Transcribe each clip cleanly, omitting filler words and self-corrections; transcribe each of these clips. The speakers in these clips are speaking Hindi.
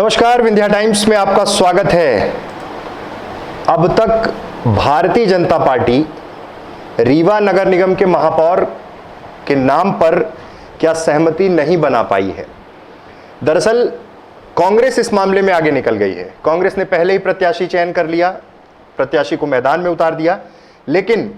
नमस्कार, विंध्या टाइम्स में आपका स्वागत है। अब तक भारतीय जनता पार्टी रीवा नगर निगम के महापौर के नाम पर क्या सहमति नहीं बना पाई है। दरअसल कांग्रेस इस मामले में आगे निकल गई है। कांग्रेस ने पहले ही प्रत्याशी चयन कर लिया, प्रत्याशी को मैदान में उतार दिया, लेकिन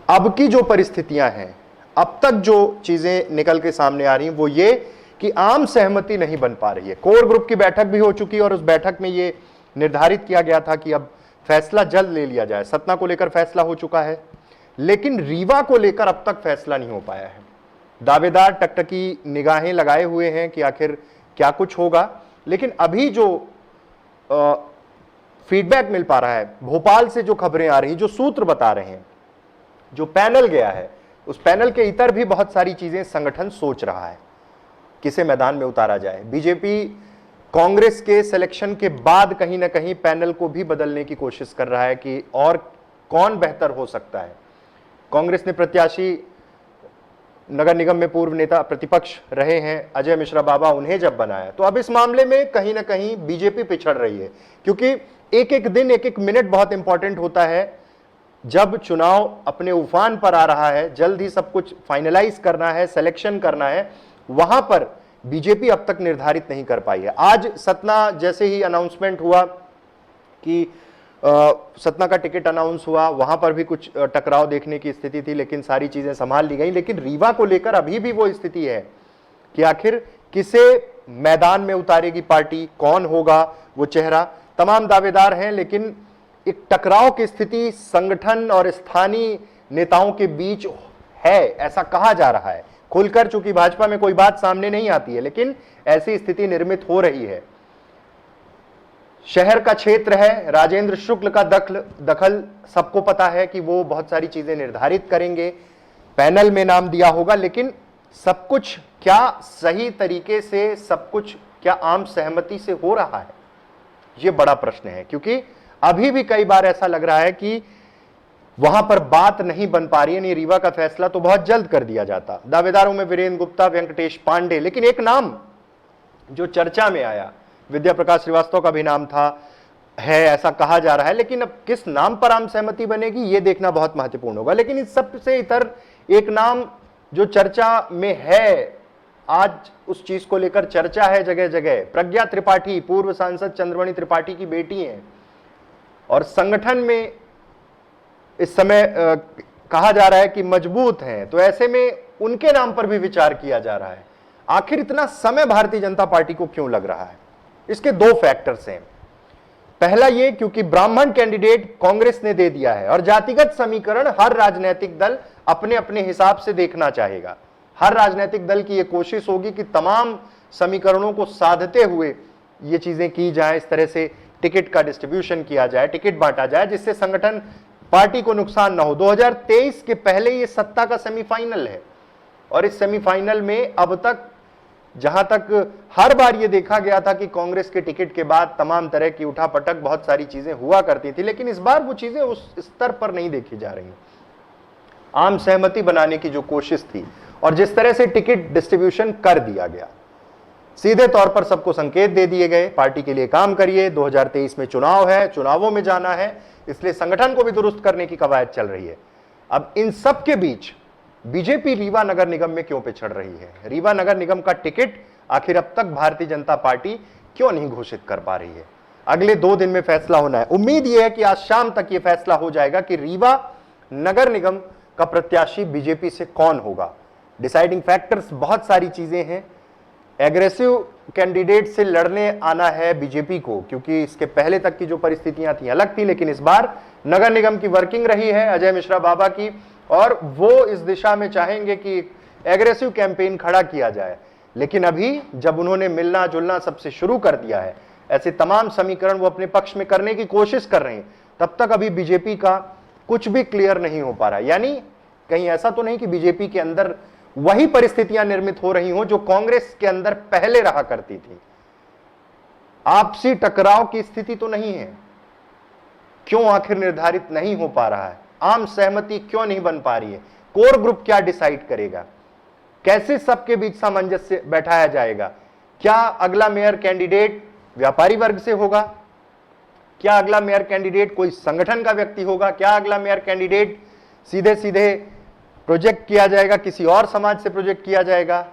अब की जो परिस्थितियां हैं, अब तक जो चीजें निकल के सामने आ रही हैं वो ये कि आम सहमति नहीं बन पा रही है। कोर ग्रुप की बैठक भी हो चुकी है और उस बैठक में ये निर्धारित किया गया था कि अब फैसला जल्द ले लिया जाए। सतना को लेकर फैसला हो चुका है, लेकिन रीवा को लेकर अब तक फैसला नहीं हो पाया है। दावेदार टकटकी निगाहें लगाए हुए हैं कि आखिर क्या कुछ होगा, लेकिन अभी जो फीडबैक मिल पा रहा है, भोपाल से जो खबरें आ रही, जो सूत्र बता रहे हैं, जो पैनल गया है, उस पैनल के इतर भी बहुत सारी चीजें संगठन सोच रहा है किसे मैदान में उतारा जाए। बीजेपी कांग्रेस के सिलेक्शन के बाद कहीं ना कहीं पैनल को भी बदलने की कोशिश कर रहा है कि और कौन बेहतर हो सकता है। कांग्रेस ने प्रत्याशी नगर निगम में पूर्व नेता प्रतिपक्ष रहे हैं अजय मिश्रा बाबा, उन्हें जब बनाया तो अब इस मामले में कहीं ना कहीं बीजेपी पिछड़ रही है, क्योंकि एक एक दिन एक एक मिनट बहुत इंपॉर्टेंट होता है। जब चुनाव अपने उफान पर आ रहा है, जल्द ही सब कुछ फाइनलाइज करना है, सिलेक्शन करना है, वहां पर बीजेपी अब तक निर्धारित नहीं कर पाई है। आज सतना जैसे ही अनाउंसमेंट हुआ कि सतना का टिकट अनाउंस हुआ, वहां पर भी कुछ टकराव देखने की स्थिति थी, लेकिन सारी चीजें संभाल ली गई। लेकिन रीवा को लेकर अभी भी वो स्थिति है कि आखिर किसे मैदान में उतारेगी पार्टी, कौन होगा वो चेहरा। तमाम दावेदार हैं, लेकिन एक टकराव की स्थिति संगठन और स्थानीय नेताओं के बीच है, ऐसा कहा जा रहा है खुलकर। चूंकि भाजपा में कोई बात सामने नहीं आती है, लेकिन ऐसी स्थिति निर्मित हो रही है। शहर का क्षेत्र है, राजेंद्र शुक्ल का दखल सबको पता है कि वो बहुत सारी चीजें निर्धारित करेंगे, पैनल में नाम दिया होगा, लेकिन सब कुछ क्या सही तरीके से, सब कुछ क्या आम सहमति से हो रहा है, ये बड़ा प्रश्न है। क्योंकि अभी भी कई बार ऐसा लग रहा है कि वहां पर बात नहीं बन पा रही है। नहीं, रीवा का फैसला तो बहुत जल्द कर दिया जाता। दावेदारों में वीरेंद्र गुप्ता, वेंकटेश पांडे, लेकिन एक नाम जो चर्चा में आया, विद्या प्रकाश श्रीवास्तव का भी नाम था, है ऐसा कहा जा रहा है, लेकिन अब किस नाम पर आम सहमति बनेगी ये देखना बहुत महत्वपूर्ण होगा। लेकिन इस सब से इतर एक नाम जो चर्चा में है, आज उस चीज को लेकर चर्चा है जगह जगह, प्रज्ञा त्रिपाठी, पूर्व सांसद चंद्रमणि त्रिपाठी की बेटी है और संगठन में इस समय कहा जा रहा है कि मजबूत हैं, तो ऐसे में उनके नाम पर भी विचार किया जा रहा है। आखिर इतना समय भारतीय जनता पार्टी को क्यों लग रहा है? इसके दो फैक्टर्स हैं। पहला ये, क्योंकि ब्राह्मण कैंडिडेट कांग्रेस ने दे दिया है और जातिगत समीकरण हर राजनीतिक दल अपने अपने हिसाब से देखना चाहेगा। हर राजनीतिक दल की यह कोशिश होगी कि तमाम समीकरणों को साधते हुए ये चीजें की जाए, इस तरह से टिकट का डिस्ट्रीब्यूशन किया जाए, टिकट बांटा जाए, जिससे संगठन पार्टी को नुकसान ना हो। 2023 के पहले ये सत्ता का सेमीफाइनल है और इस सेमीफाइनल में अब तक, जहां तक हर बार ये देखा गया था कि कांग्रेस के टिकट के बाद तमाम तरह की उठापटक, बहुत सारी चीजें हुआ करती थी, लेकिन इस बार वो चीजें उस स्तर पर नहीं देखी जा रही। आम सहमति बनाने की जो कोशिश थी और जिस तरह से टिकट डिस्ट्रीब्यूशन कर दिया गया, सीधे तौर पर सबको संकेत दे दिए गए, पार्टी के लिए काम करिए, 2023 में चुनाव है, चुनावों में जाना है, इसलिए संगठन को भी दुरुस्त करने की कवायद चल रही है। अब इन सब के बीच बीजेपी रीवा नगर निगम में क्यों पिछड़ रही है? रीवा नगर निगम का टिकट आखिर अब तक भारतीय जनता पार्टी क्यों नहीं घोषित कर पा रही है? अगले 2 दिन में फैसला होना है। उम्मीद यह है कि आज शाम तक यह फैसला हो जाएगा कि रीवा नगर निगम का प्रत्याशी बीजेपी से कौन होगा। डिसाइडिंग फैक्टर्स बहुत सारी चीजें हैं। एग्रेसिव कैंडिडेट से लड़ने आना है बीजेपी को, क्योंकि इसके पहले तक की जो परिस्थितियां थी अलग थी, लेकिन इस बार नगर निगम की वर्किंग रही है अजय मिश्रा बाबा की, और वो इस दिशा में चाहेंगे कि एग्रेसिव कैंपेन खड़ा किया जाए। लेकिन अभी जब उन्होंने मिलना जुलना सबसे शुरू कर दिया है, ऐसे तमाम समीकरण वो अपने पक्ष में करने की कोशिश कर रहे हैं, तब तक अभी बीजेपी का कुछ भी क्लियर नहीं हो पा रहा। यानी कहीं ऐसा तो नहीं कि बीजेपी के अंदर वही परिस्थितियां निर्मित हो रही हो जो कांग्रेस के अंदर पहले रहा करती थी। आपसी टकराव की स्थिति तो नहीं है। क्यों आखिर निर्धारित नहीं हो पा रहा है? आम सहमति क्यों नहीं बन पा रही है? कोर ग्रुप क्या डिसाइड करेगा? कैसे सबके बीच सामंजस्य बैठाया जाएगा? क्या अगला मेयर कैंडिडेट व्यापारी वर्ग से होगा? क्या अगला मेयर कैंडिडेट कोई संगठन का व्यक्ति होगा? क्या अगला मेयर कैंडिडेट सीधे सीधे प्रोजेक्ट किया जाएगा, किसी और समाज से प्रोजेक्ट किया जाएगा?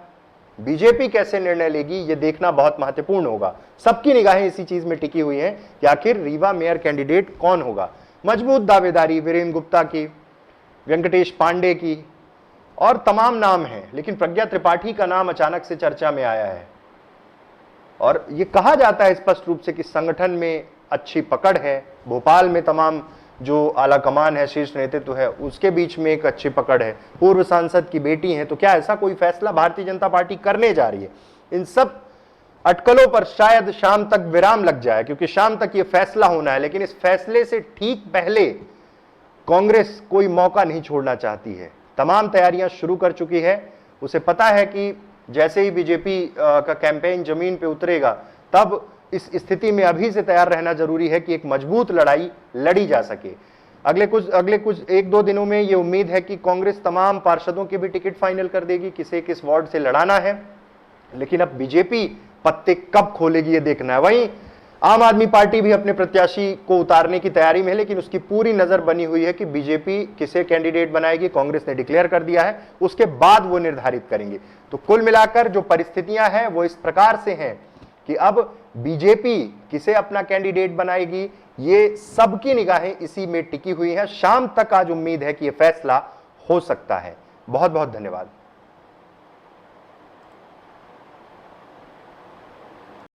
बीजेपी कैसे निर्णय लेगी, यह देखना बहुत महत्वपूर्ण होगा। सबकी निगाहें इसी चीज में टिकी हुई हैं कि आखिर रीवा मेयर कैंडिडेट कौन होगा। मजबूत दावेदारी वीरेंद्र गुप्ता की, वेंकटेश पांडे की और तमाम नाम हैं, लेकिन प्रज्ञा त्रिपाठी का नाम अचानक से चर्चा में आया है और यह कहा जाता है स्पष्ट रूप से कि संगठन में अच्छी पकड़ है, भोपाल में तमाम जो आला कमान है, शीर्ष नेतृत्व है, उसके बीच में एक अच्छी पकड़ है, पूर्व सांसद की बेटी है। तो क्या ऐसा कोई फैसला भारतीय जनता पार्टी करने जा रही है? इन सब अटकलों पर शायद शाम तक विराम लग जाए, क्योंकि शाम तक यह फैसला होना है, लेकिन इस फैसले से ठीक पहले कांग्रेस कोई मौका नहीं छोड़ना चाहती है। तमाम तैयारियां शुरू कर चुकी है। उसे पता है कि जैसे ही बीजेपी का कैंपेन जमीन पे उतरेगा, तब इस स्थिति में अभी से तैयार रहना जरूरी है कि एक मजबूत लड़ाई लड़ी जा सके। अगले कुछ 1-2 दिनों में यह उम्मीद है कि कांग्रेस तमाम पार्षदों के भी टिकट फाइनल कर देगी, किसे किस वार्ड से लड़ाना है। लेकिन अब बीजेपी पत्ते कब खोलेगी ये देखना है। वहीं आम आदमी पार्टी भी अपने प्रत्याशी को उतारने की तैयारी में है, लेकिन उसकी पूरी नजर बनी हुई है कि बीजेपी किसे कैंडिडेट बनाएगी। कांग्रेस ने डिक्लेयर कर दिया है, उसके बाद वो निर्धारित करेंगे। तो कुल मिलाकर जो परिस्थितियां हैं वो इस प्रकार से हैं कि अब बीजेपी किसे अपना कैंडिडेट बनाएगी, ये सबकी निगाहें इसी में टिकी हुई हैं। शाम तक आज उम्मीद है कि यह फैसला हो सकता है। बहुत बहुत धन्यवाद।